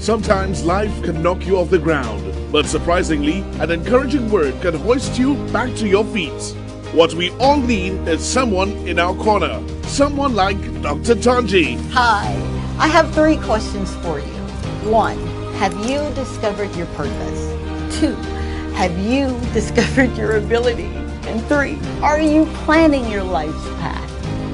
Sometimes life can knock you off the ground, but surprisingly, an encouraging word can hoist you back to your feet. What we all need is someone in our corner, someone like Dr. Tanji. Hi, I have 3 questions for you. 1, have you discovered your purpose? 2, have you discovered your ability? And 3, are you planning your life's path?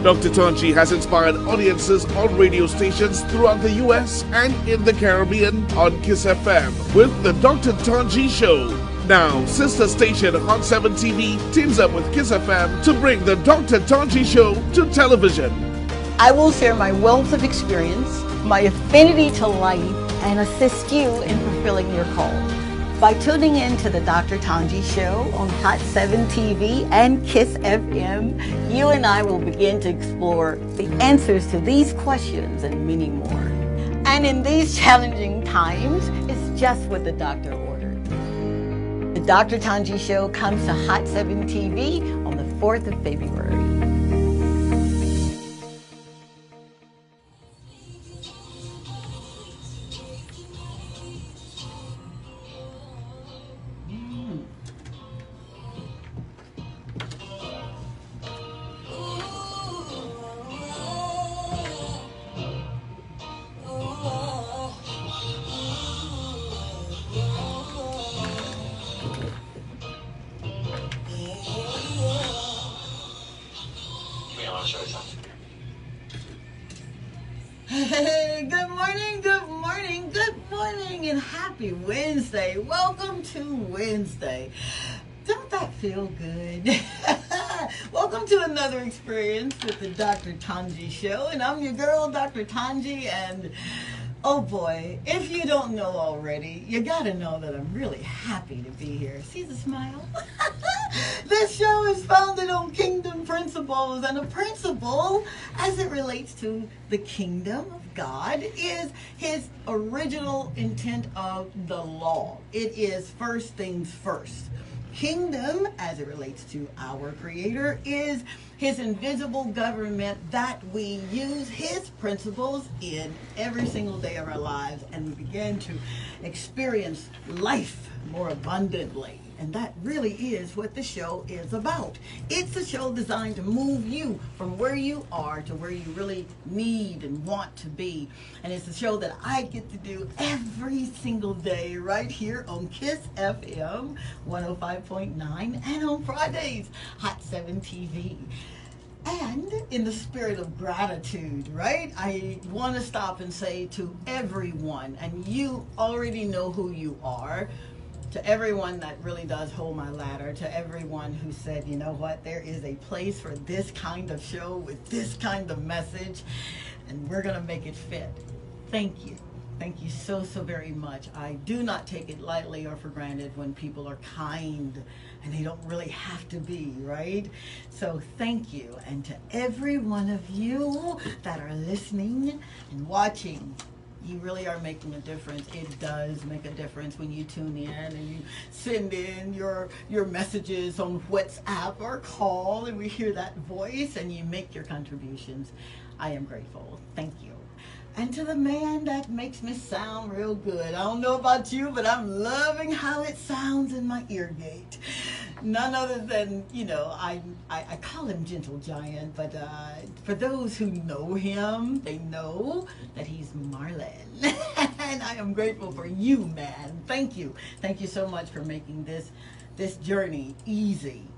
Dr. Tanji has inspired audiences on radio stations throughout the US and in the Caribbean on KISS FM with the Dr. Tanji Show. Now, sister station Hot 7 TV teams up with KISS FM to bring the Dr. Tanji Show to television. I will share my wealth of experience, my affinity to life, and assist you in fulfilling your call. By tuning in to the Dr. Tanji Show on Hot 7 TV and KISS FM, you and I will begin to explore the answers to these questions and many more. And in these challenging times, it's just what the doctor ordered. The Dr. Tanji Show comes to Hot 7 TV on the 4th of February. Hey, good morning, good morning, good morning, and happy Wednesday. Welcome to Wednesday. Don't that feel good? Welcome to another experience with the Dr. Tanji Show, and I'm your girl, Dr. Tanji, and oh boy, if you don't know already, you gotta know that I'm really happy to be here. See the smile? This show is founded on kingdom principles, and a principle, as it relates to the kingdom of God, is his original intent of the law. It is first things first. Kingdom, as it relates to our Creator, is his invisible government that we use his principles in every single day of our lives, and we begin to experience life more abundantly. And that really is what the show is about. It's a show designed to move you from where you are to where you really need and want to be. And it's a show that I get to do every single day right here on KISS FM 105.9 and on Fridays, Hot 7 TV. And in the spirit of gratitude, right? I want to stop and say to everyone, and you already know who you are, to everyone that really does hold my ladder, to everyone who said, you know what, there is a place for this kind of show with this kind of message, and we're going to make it fit. Thank you. Thank you so, so very much. I do not take it lightly or for granted when people are kind, and they don't really have to be, right? So thank you. And to every one of you that are listening and watching, you really are making a difference. It does make a difference when you tune in and you send in your messages on WhatsApp or call, and we hear that voice and you make your contributions. I am grateful. Thank you. And to the man that makes me sound real good. I don't know about you, but I'm loving how it sounds in my ear gate. None other than, you know, I call him Gentle Giant, but for those who know him, they know that he's Marlon. And I am grateful for you, man. Thank you. Thank you so much for making this journey easy.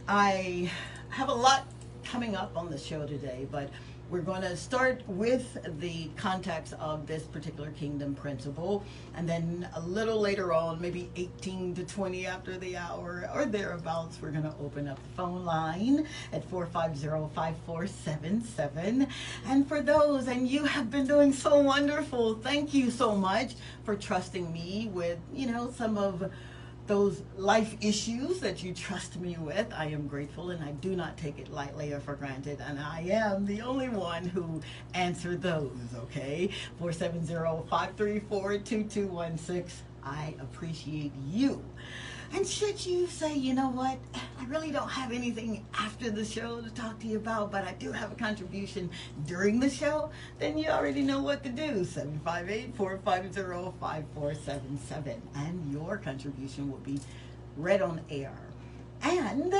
I have a lot coming up on the show today, but we're going to start with the context of this particular kingdom principle, and then a little later on, maybe 18 to 20 after the hour or thereabouts, we're going to open up the phone line at 450-5477. And for those, and you have been doing so wonderful, thank you so much for trusting me with, you know, some of those life issues that you trust me with. I am grateful, and I do not take it lightly or for granted, and I am the only one who answered those, okay? 470-534-2216. I appreciate you. And should you say, you know what, I really don't have anything after the show to talk to you about, but I do have a contribution during the show, then you already know what to do. 758-450-5477. And your contribution will be read on air. And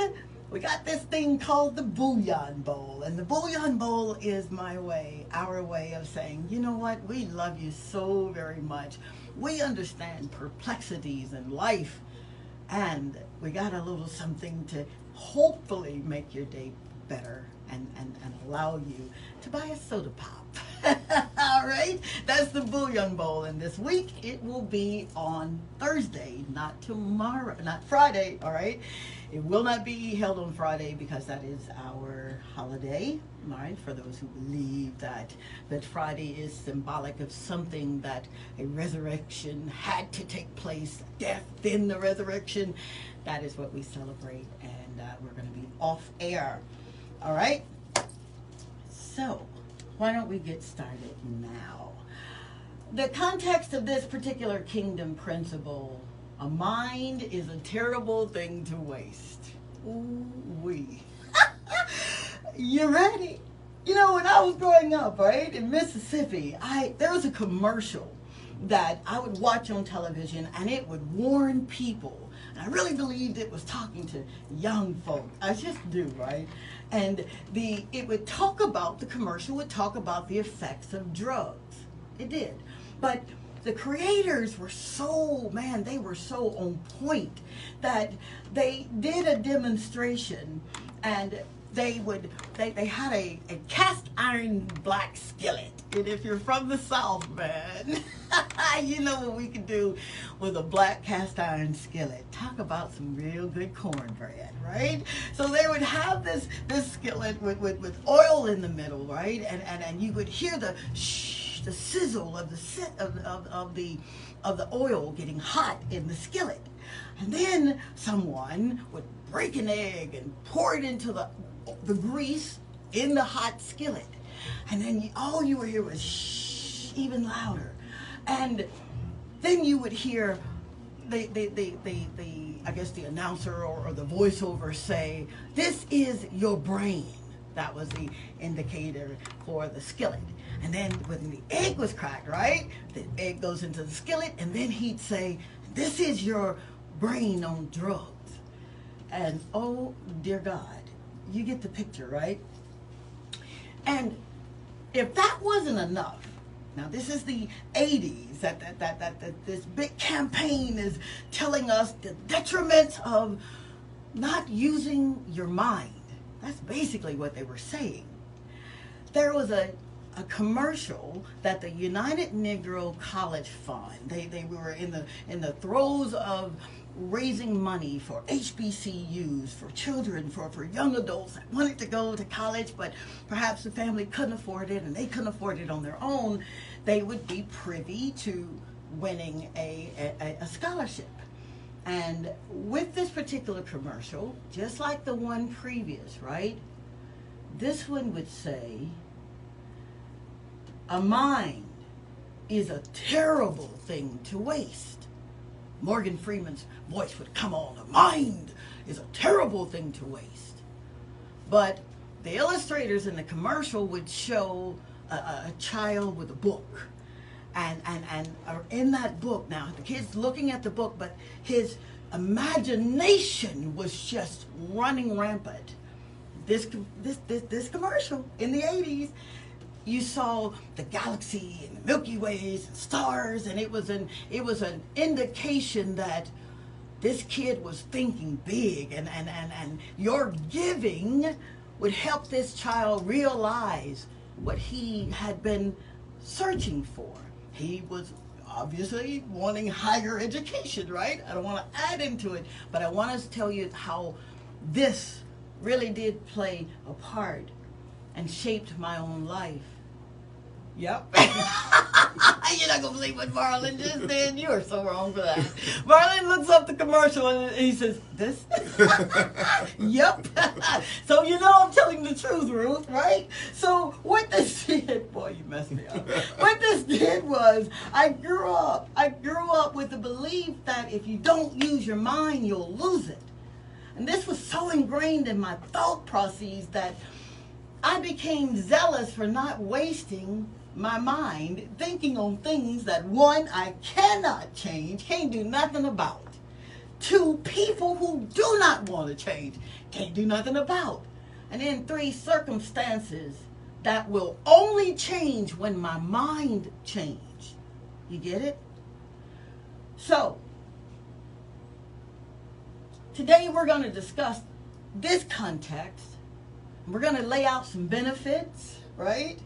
we got this thing called the Bouillon Bowl. And the Bouillon Bowl is our way of saying, you know what, we love you so very much. We understand perplexities in life. And we got a little something to hopefully make your day better and allow you to buy a soda pop. All right, that's the Bouillon Bowl, and this week it will be on Thursday, not tomorrow, not Friday. All right, it will not be held on Friday because that is our holiday. All right, for those who believe that Friday is symbolic of something, that a resurrection had to take place, death, then the resurrection. That is what we celebrate, and we're going to be off air. All right, so why don't we get started now? The context of this particular kingdom principle: a mind is a terrible thing to waste. Ooh-wee. You ready? You know, when I was growing up, right, in Mississippi, there was a commercial that I would watch on television, and it would warn people. And I really believed it was talking to young folk. I just do, right? And the commercial would talk about the effects of drugs. It did. But the creators were they were so on point that they did a demonstration, and they had a cast iron black skillet. And if you're from the South, man, you know what we could do with a black cast iron skillet. Talk about some real good cornbread, right? So they would have this skillet with oil in the middle, right? And you would hear the sizzle of the oil getting hot in the skillet. And then someone would break an egg and pour it into the grease in the hot skillet, and then all you would hear was shh, even louder, and then you would hear the I guess the announcer or the voiceover say, "This is your brain." That was the indicator for the skillet. And then when the egg was cracked, right, the egg goes into the skillet, and then he'd say, "This is your brain on drugs." And oh dear God, you get the picture, right? And if that wasn't enough, now this is the 80s, that this big campaign is telling us the detriments of not using your mind. That's basically what they were saying. There was a commercial that the United Negro College Fund, they were in the throes of raising money for HBCUs, for children, for young adults that wanted to go to college, but perhaps the family couldn't afford it, and they couldn't afford it on their own. They would be privy to winning a scholarship. And with this particular commercial, just like the one previous, right, this one would say, "A mind is a terrible thing to waste." Morgan Freeman's voice would come on, "A mind is a terrible thing to waste." But the illustrators in the commercial would show a child with a book. And in that book, now the kid's looking at the book, but his imagination was just running rampant. This commercial in the 80s, you saw the galaxy and the Milky Ways and stars, and it was an indication that this kid was thinking big, and your giving would help this child realize what he had been searching for. He was obviously wanting higher education, right? I don't want to add into it, but I want to tell you how this really did play a part and shaped my own life. Yep. You're not going to believe what Marlon just did. You are so wrong for that. Marlon looks up the commercial and he says, "This?" Yep. So you know I'm telling the truth, Ruth, right? So what this did, boy, you messed me up. What this did was I grew up with the belief that if you don't use your mind, you'll lose it. And this was so ingrained in my thought process that I became zealous for not wasting my mind thinking on things that, one, I cannot change, can't do nothing about. Two, people who do not want to change, can't do nothing about. And then three, circumstances that will only change when my mind changes. You get it? So, today we're going to discuss this context. We're going to lay out some benefits, right,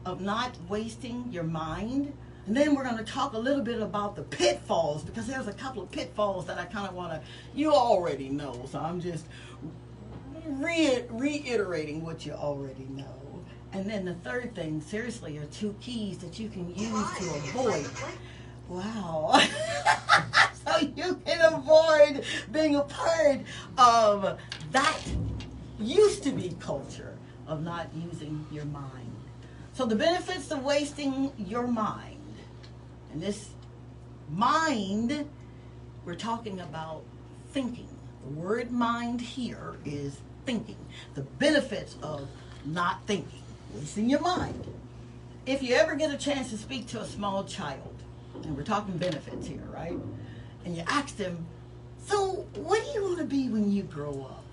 of not wasting your mind. And then we're going to talk a little bit about the pitfalls, because there's a couple of pitfalls that I kind of want to, you already know, so I'm just reiterating what you already know. And then the third thing, seriously, are 2 keys that you can use to avoid. Wow. So you can avoid being a part of that used to be culture of not using your mind. So the benefits of wasting your mind. And this mind, we're talking about thinking. The word mind here is thinking. The benefits of not thinking, wasting your mind. If you ever get a chance to speak to a small child, and we're talking benefits here, right? And you ask them, so what do you want to be when you grow up?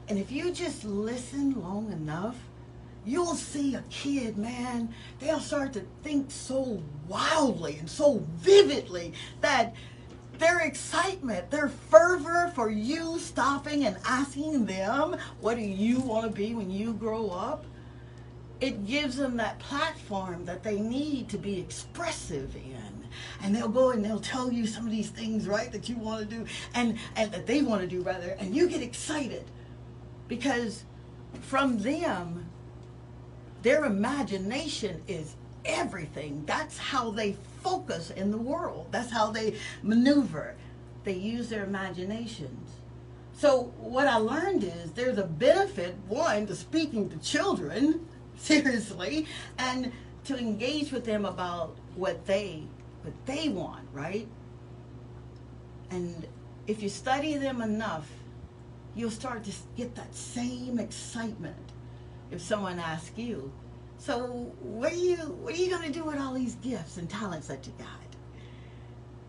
And if you just listen long enough, you'll see a kid, man, they'll start to think so wildly and so vividly that their excitement, their fervor for you stopping and asking them, what do you want to be when you grow up? It gives them that platform that they need to be expressive in. And they'll go and they'll tell you some of these things, right, that you want to do, and that they want to do, rather, and you get excited. Because from them, their imagination is everything. That's how they focus in the world. That's how they maneuver. They use their imaginations. So what I learned is there's a benefit, one, to speaking to children, seriously, and to engage with them about what they want, right? And if you study them enough, you'll start to get that same excitement if someone asks you, so what are you going to do with all these gifts and talents that you got?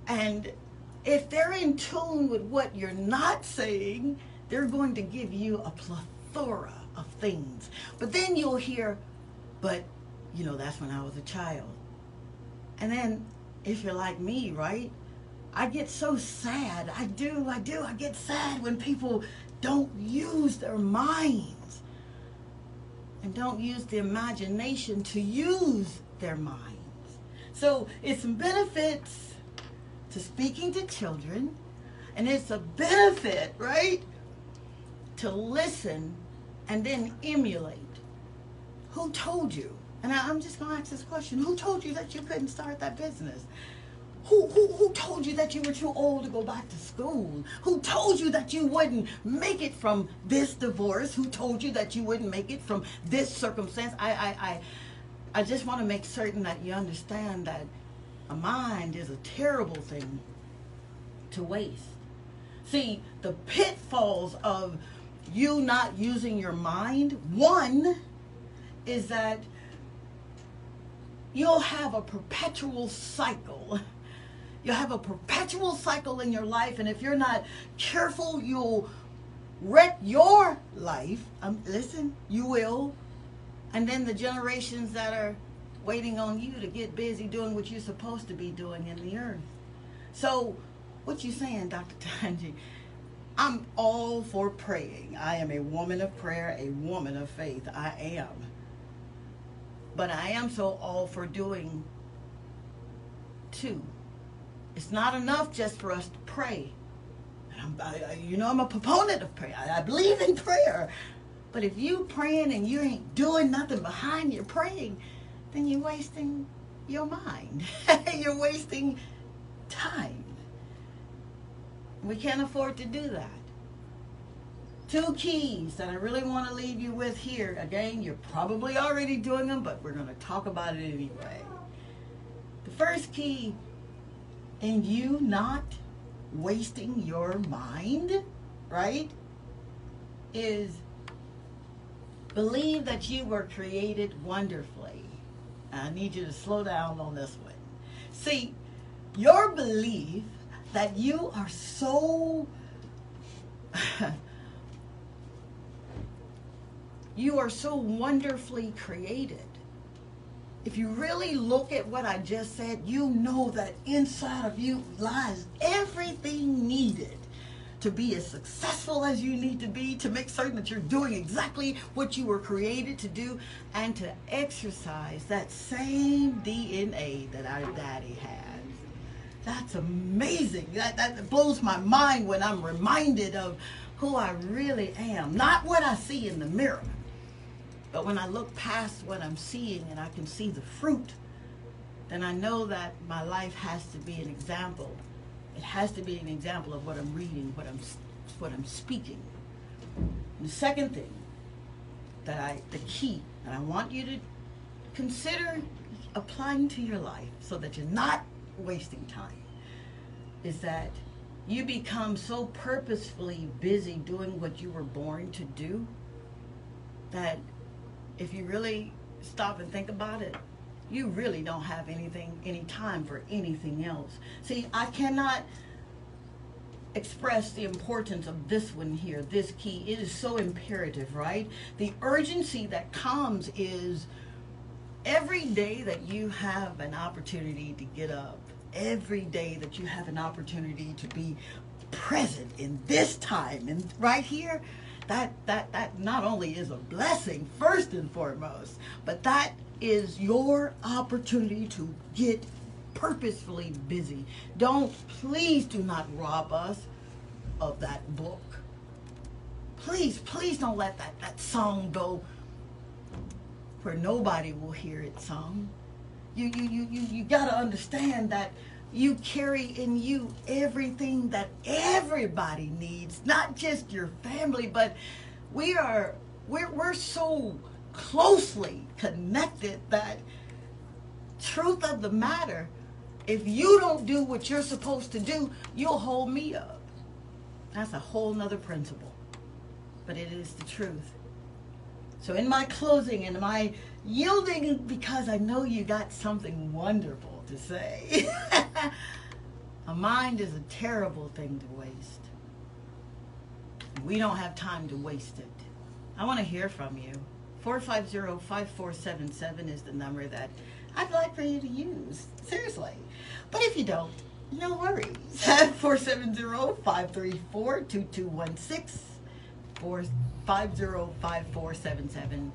And if they're in tune with what you're not saying, they're going to give you a plethora of things. But then you'll hear, but, you know, that's when I was a child. And then if you're like me, right, I get so sad. I do. I get sad when people don't use their minds and don't use the imagination to use their minds. So it's some benefits to speaking to children, and it's a benefit, right, to listen and then emulate. Who told you? And I'm just going to ask this question. Who told you that you couldn't start that business? Who told you that you were too old to go back to school? Who told you that you wouldn't make it from this divorce? Who told you that you wouldn't make it from this circumstance? I just want to make certain that you understand that a mind is a terrible thing to waste. See, the pitfalls of you not using your mind, one is that you'll have a perpetual cycle. You'll have a perpetual cycle in your life, and if you're not careful, you'll wreck your life. Listen, you will. And then the generations that are waiting on you to get busy doing what you're supposed to be doing in the earth. So, what you saying, Dr. Tanji? I'm all for praying. I am a woman of prayer, a woman of faith. I am. But I am so all for doing two. It's not enough just for us to pray. I'm a proponent of prayer. I believe in prayer. But if you praying and you ain't doing nothing behind your praying, then you're wasting your mind. You're wasting time. We can't afford to do that. 2 keys that I really want to leave you with here. Again, you're probably already doing them, but we're going to talk about it anyway. The first key in you not wasting your mind, right, is believe that you were created wonderfully. I need you to slow down on this one. See, your belief that you are so you are so wonderfully created. If you really look at what I just said, you know that inside of you lies everything needed to be as successful as you need to be, to make certain that you're doing exactly what you were created to do, and to exercise that same DNA that our daddy has. That's amazing. That blows my mind when I'm reminded of who I really am. Not what I see in the mirror, but when I look past what I'm seeing and I can see the fruit, then I know that my life has to be an example. It has to be an example of what I'm reading, what I'm speaking. And the second thing the key that I want you to consider applying to your life so that you're not wasting time, is that you become so purposefully busy doing what you were born to do that if you really stop and think about it, you really don't have any time for anything else. See, I cannot express the importance of this one here, this key. It is so imperative, right? The urgency that comes is every day that you have an opportunity to get up, every day that you have an opportunity to be present in this time and right here, that not only is a blessing first and foremost, but that is your opportunity to get purposefully busy. Please do not rob us of that book. Please don't let that song go where nobody will hear it sung. You gotta understand that you carry in you everything that everybody needs, not just your family, but we're so closely connected that truth of the matter, if you don't do what you're supposed to do, you'll hold me up. That's a whole nother principle, but it is the truth. So in my closing and my yielding, because I know you got something wonderful to say, a mind is a terrible thing to waste. We don't have time to waste it. I want to hear from you. 450-5477 is the number that I'd like for you to use. Seriously. But if you don't, no worries. 470-534-2216. 450-5477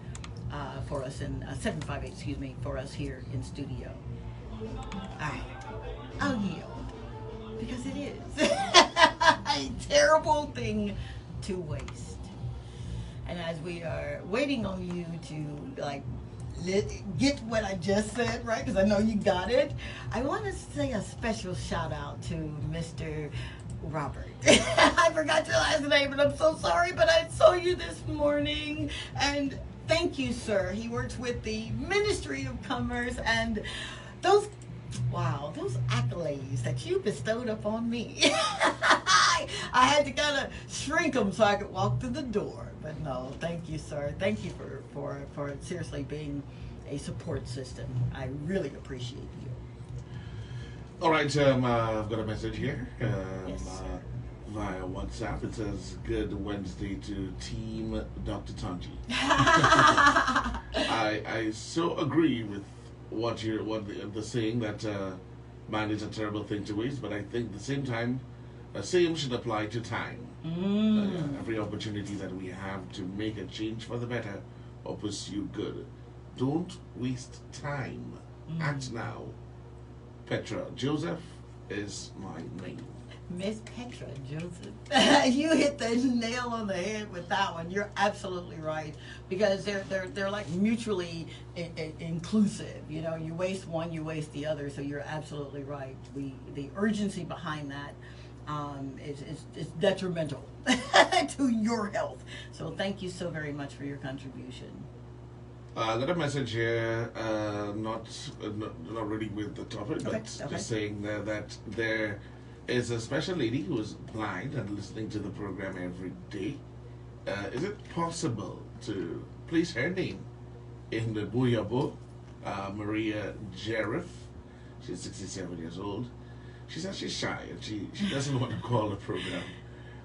for us in 758, excuse me, for us here in studio. Alright, I'll yield because it is a terrible thing to waste. And as we are waiting on you to get what I just said, right? Because I know you got it. I want to say a special shout out to Mr. Robert. I forgot your last name, and I'm so sorry, but I saw you this morning, and thank you, sir. He works with the Ministry of Commerce, and those accolades that you bestowed upon me, I had to kind of shrink them so I could walk through the door. But no, thank you, sir. Thank you for seriously being a support system. I really appreciate you. All right, I've got a message here Yes, via WhatsApp. It says, "Good Wednesday to Team Dr. Tanji." I so agree with what the saying that mind is a terrible thing to waste, but I think at the same time, same should apply to time. Every opportunity that we have to make a change for the better or pursue good, don't waste time. Act now. Petra Joseph is my name. Miss Petra Joseph. You hit the nail on the head with that one. You're absolutely right, because they're like mutually inclusive. You know, you waste one, you waste the other. So you're absolutely right. The urgency behind that is detrimental to your health. So thank you so very much for your contribution. I got a message here, not really with the topic, but just saying that there is a special lady who is blind and listening to the program every day. is it possible to place her name in the Booyah book? Maria Jeriff. She's 67 years old. She says she's shy and she doesn't want to call the program.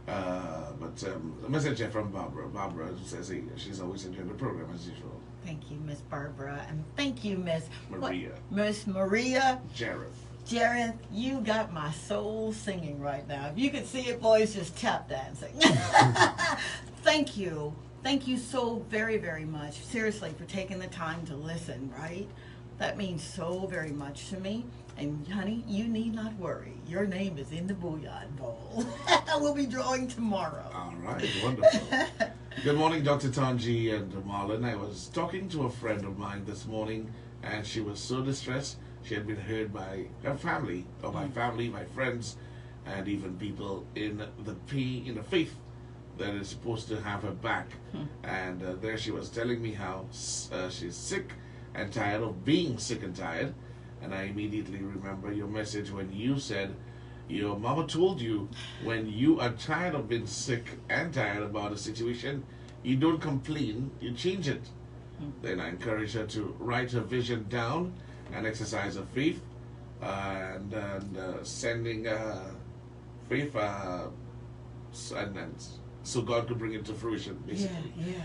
But a message here from Barbara. Barbara says she's always enjoying the program as usual. Thank you, Miss Barbara, and thank you, Miss Maria. Miss Maria Jeriff. Jareth, you got my soul singing right now. If you could see it, boys, just tap dancing. Thank you. Thank you so very, very much, seriously, for taking the time to listen, right? That means so very much to me. And, honey, you need not worry. Your name is in the Bouillon Bowl. We'll be drawing tomorrow. All right, wonderful. Good morning, Dr. Tanji and Marlon. I was talking to a friend of mine this morning, and she was so distressed. She had been heard by her family, or my family, my friends, and even people in the faith that is supposed to have her back. And there she was telling me how she's sick and tired of being sick and tired. And I immediately remember your message when you said your mama told you when you are tired of being sick and tired about a situation, you don't complain, you change it. Then I encourage her to write her vision down and exercise her faith, and sending faith, and so God could bring it to fruition, basically.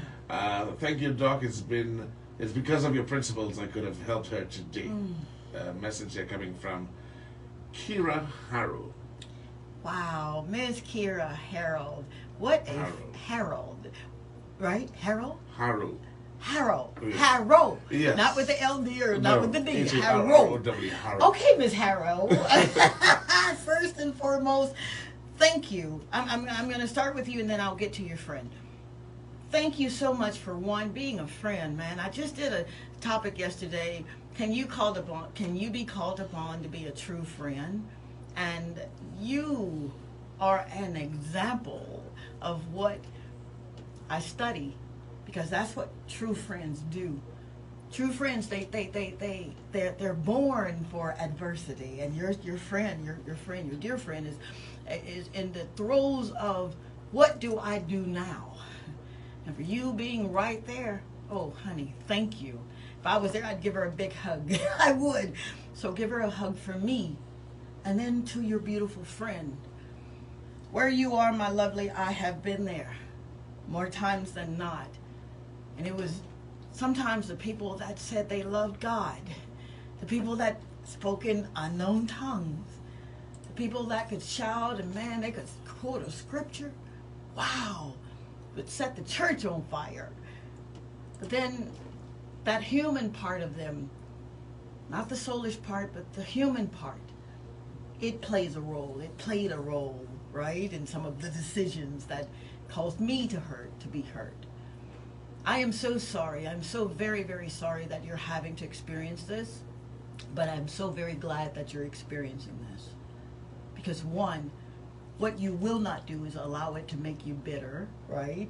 Thank you, Doc. It's because of your principles I could have helped her today. Message here coming from Kira Harrow. Wow, Miss Kira Harold. What a Harold, right? Harold? Harrow. Harrow. Yeah. Harrow. Yes. Not with the LD or not with the D. Harrow. Harrow. Okay, Miss Harrow. First and foremost, thank you. I'm going to start with you and then I'll get to your friend. Thank you so much for being a friend, man. I just did a topic yesterday. Can you be called upon to be a true friend? And you are an example of what I study, because that's what true friends do. True friends, they're born for adversity, and your dear friend is in the throes of what do I do now? And for you being right there, oh honey, thank you. If I was there, I'd give her a big hug. I would. So give her a hug for me. And then to your beautiful friend. Where you are, my lovely, I have been there more times than not. And it was sometimes the people that said they loved God, the people that spoke in unknown tongues, the people that could shout and, man, they could quote a scripture. Wow. Would set the church on fire. But then that human part of them, not the soulish part, but the human part, it plays a role. It played a role, right, in some of the decisions that caused me to be hurt. I am so sorry. I'm so very, very sorry that you're having to experience this, but I'm so very glad that you're experiencing this. Because one, what you will not do is allow it to make you bitter, right?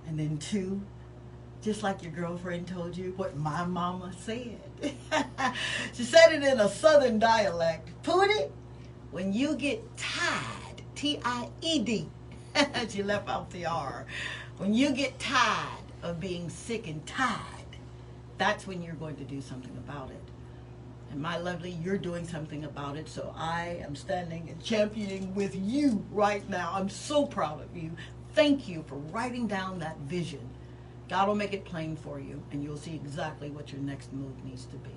And then two, just like your girlfriend told you, what my mama said. She said it in a southern dialect. Pootie, when you get tired, T-I-E-D, she left out the R. When you get tired of being sick and tired, that's when you're going to do something about it. And my lovely, you're doing something about it, so I am standing and championing with you right now. I'm so proud of you. Thank you for writing down that vision. God will make it plain for you, and you'll see exactly what your next move needs to be.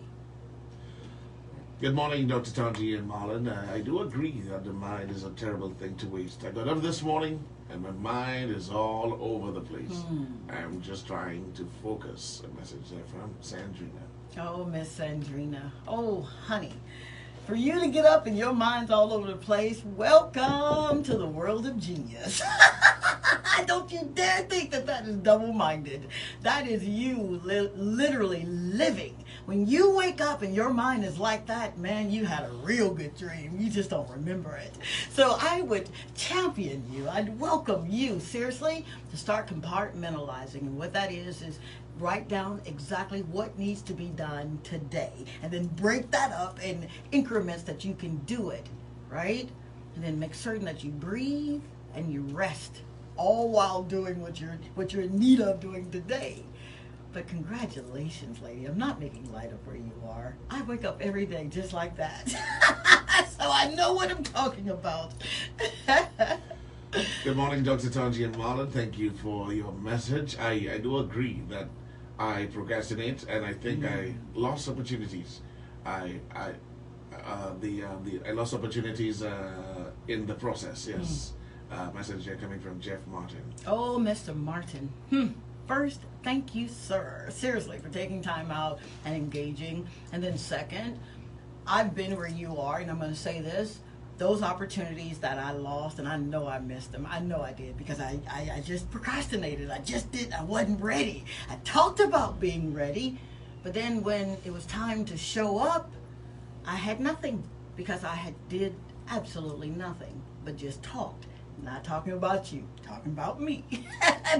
Good morning, Dr. Tanji and Marlon. I do agree that the mind is a terrible thing to waste. I got up this morning, and my mind is all over the place. I'm just trying to focus. A message there from Sandrina. Oh, Miss Sandrina. Oh, honey. For you to get up and your mind's all over the place, welcome to the world of genius. Don't you dare think that that is double-minded. That is you literally living. When you wake up and your mind is like that, man, you had a real good dream. You just don't remember it. So I would champion you. I'd welcome you, seriously, to start compartmentalizing. And what that is write down exactly what needs to be done today. And then break that up in increments that you can do it, right? And then make certain that you breathe and you rest all while doing what you're in need of doing today. But congratulations, lady. I'm not making light of where you are. I wake up every day just like that. So I know what I'm talking about. Good morning, Dr. Tanji and Marlon. Thank you for your message. I do agree that I procrastinate, and I think I lost opportunities. I lost opportunities in the process. Yes. Message here coming from Jeff Martin. Oh, Mr. Martin. First, thank you, sir, seriously, for taking time out and engaging. And then second, I've been where you are, and I'm going to say this. Those opportunities that I lost, and I know I missed them. I know I did, because I just procrastinated. I wasn't ready. I talked about being ready, but then when it was time to show up, I had nothing, because I did absolutely nothing but just talked. Not talking about you, talking about me.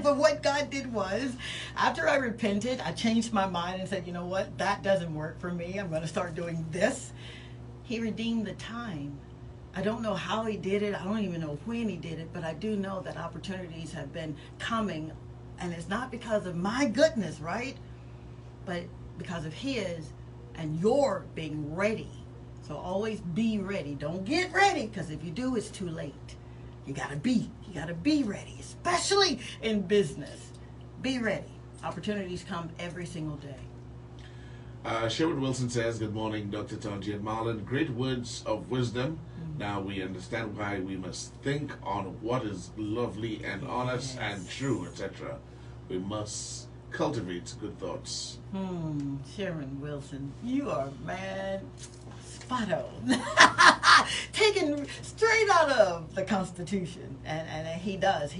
But what God did was, after I repented, I changed my mind and said, you know what, that doesn't work for me. I'm going to start doing this. He redeemed the time. I don't know how he did it. I don't even know when he did it, but I do know that opportunities have been coming, and it's not because of my goodness, right? But because of his and your being ready. So always be ready. Don't get ready, because if you do, it's too late. You gotta be ready, especially in business. Be ready. Opportunities come every single day. Sherwood Wilson says, good morning, Dr. Tanji and Marlon. Great words of wisdom. Now we understand why we must think on what is lovely and honest and true, etc. We must cultivate good thoughts. Sharon Wilson, you are, man, spot on. Taken straight out of the Constitution. And he does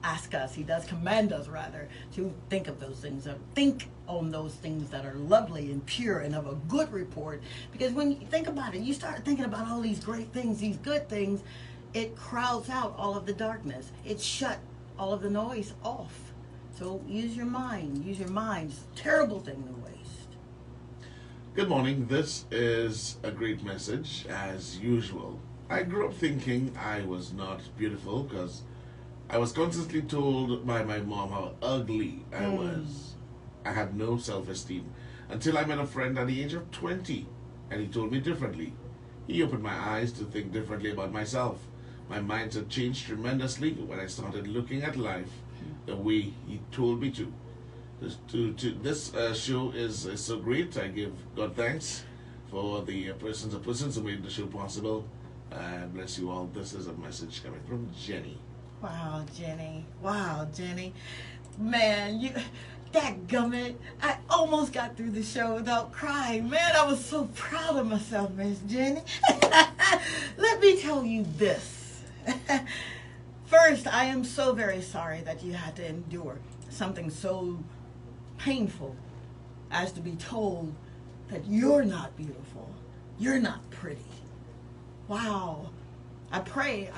ask us, he does command us rather, to think of those things, or think on those things that are lovely and pure and of a good report. Because when you think about it, you start thinking about all these great things, these good things, it crowds out all of the darkness. It shut all of the noise off. So use your mind. Use your mind. It's a terrible thing to waste. Good morning. This is a great message, as usual. I grew up thinking I was not beautiful because I was constantly told by my mom how ugly I was. I had no self-esteem until I met a friend at the age of 20, and he told me differently. He opened my eyes to think differently about myself. My mindset changed tremendously when I started looking at life the way he told me to. This show is so great. I give God thanks for the persons who made the show possible. Bless you all. This is a message coming from Jenny. Wow, Jenny. Wow, Jenny. Man, dadgummit, I almost got through the show without crying. Man, I was so proud of myself, Miss Jenny. Let me tell you this. First, I am so very sorry that you had to endure something so painful as to be told that you're not beautiful, you're not pretty. Wow. I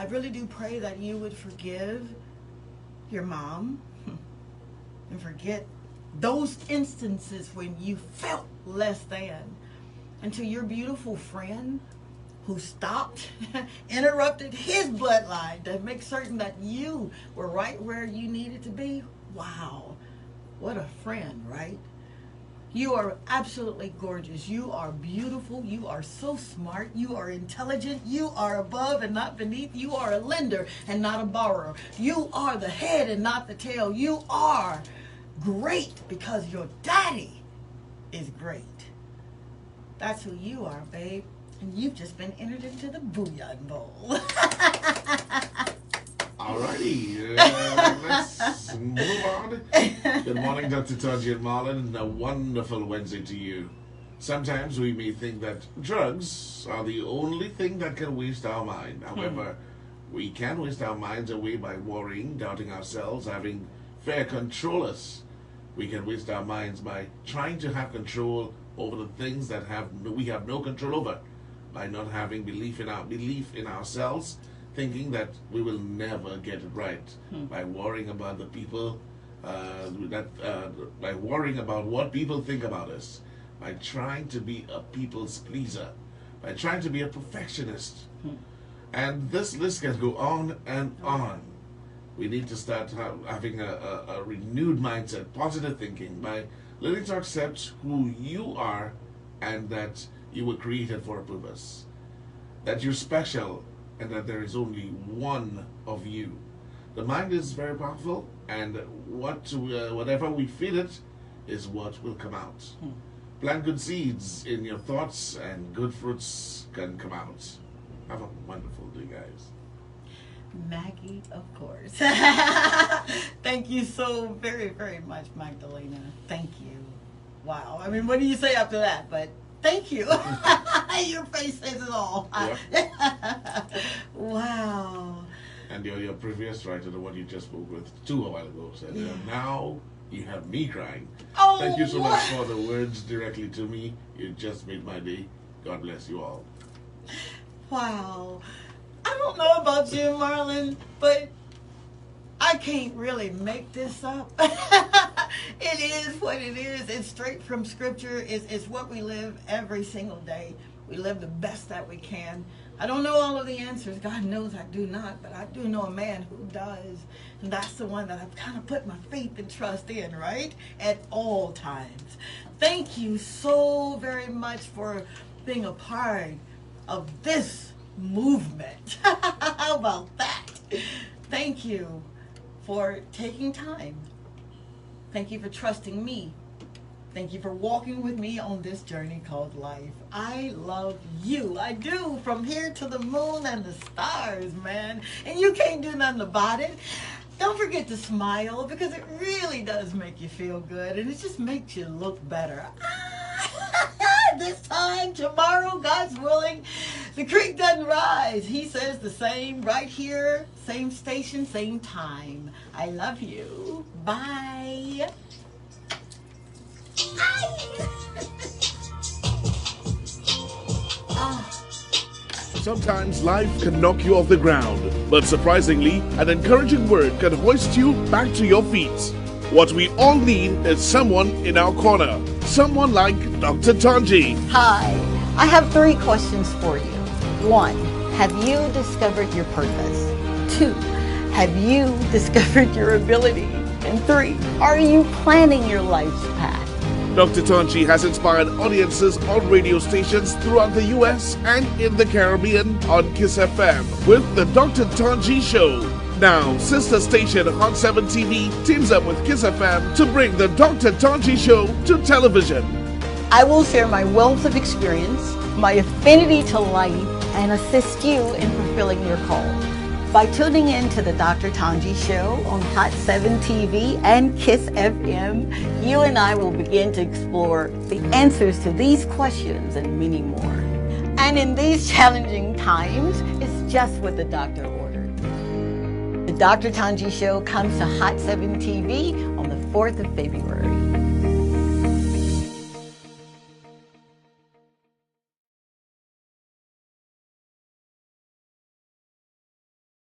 really do pray that you would forgive your mom and forget those instances when you felt less than. And to your beautiful friend who stopped, interrupted his bloodline to make certain that you were right where you needed to be. Wow. What a friend, right? You are absolutely gorgeous. You are beautiful. You are so smart. You are intelligent. You are above and not beneath. You are a lender and not a borrower. You are the head and not the tail. You are great because your daddy is great. That's who you are, babe. And you've just been entered into the Bouillon Bowl. Alrighty, let's move on. Good morning, Dr. Tanji and Marlon, and a wonderful Wednesday to you. Sometimes we may think that drugs are the only thing that can waste our mind. However, we can waste our minds away by worrying, doubting ourselves, having fear control us. We can waste our minds by trying to have control over the things that we have no control over, by not having belief in ourselves, thinking that we will never get it right, by worrying about the people, by worrying about what people think about us, by trying to be a people's pleaser, by trying to be a perfectionist. And this list can go on and on. We need to start having a renewed mindset, positive thinking, by learning to accept who you are and that you were created for a purpose. That you're special and that there is only one of you. The mind is very powerful, and whatever we feed it is what will come out. Plant good seeds in your thoughts and good fruits can come out. Have a wonderful day, guys. Maggie, of course. Thank you so very, very much, Magdalena. Thank you. Wow. I mean, what do you say after that? But thank you. Your face says it all. Yep. Wow. And your previous writer, the one you just spoke with a while ago, said, now you have me crying. Oh, thank you so much for the words directly to me. You just made my day. God bless you all. Wow. I don't know about you, Marlon, but I can't really make this up. It is what it is. It's straight from Scripture. It's what we live every single day. We live the best that we can. I don't know all of the answers. God knows I do not, but I do know a man who does. And that's the one that I've kind of put my faith and trust in, right? At all times. Thank you so very much for being a part of this movement. How about that? Thank you for taking time. Thank you for trusting me. Thank you for walking with me on this journey called life. I love you. I do, from here to the moon and the stars, man. And you can't do nothing about it. Don't forget to smile, because it really does make you feel good, and it just makes you look better. This time, tomorrow, God's willing, the creek doesn't rise. He says the same right here, same station, same time. I love you. Bye. Sometimes life can knock you off the ground, but surprisingly, an encouraging word can hoist you back to your feet. What we all need is someone in our corner. Someone like Dr. Tanji. Hi, I have 3 questions for you. 1, have you discovered your purpose? 2, have you discovered your ability? And 3, are you planning your life's path? Dr. Tanji has inspired audiences on radio stations throughout the US and in the Caribbean on KISS FM with the Dr. Tanji Show. Now, sister station Hot 7 TV teams up with KISS FM to bring the Dr. Tanji Show to television. I will share my wealth of experience, my affinity to life, and assist you in fulfilling your call. By tuning in to the Dr. Tanji Show on Hot 7 TV and KISS FM, you and I will begin to explore the answers to these questions and many more. And in these challenging times, it's just what the doctor ordered. The Dr. Tanji Show comes to Hot 7 TV on the 4th of February.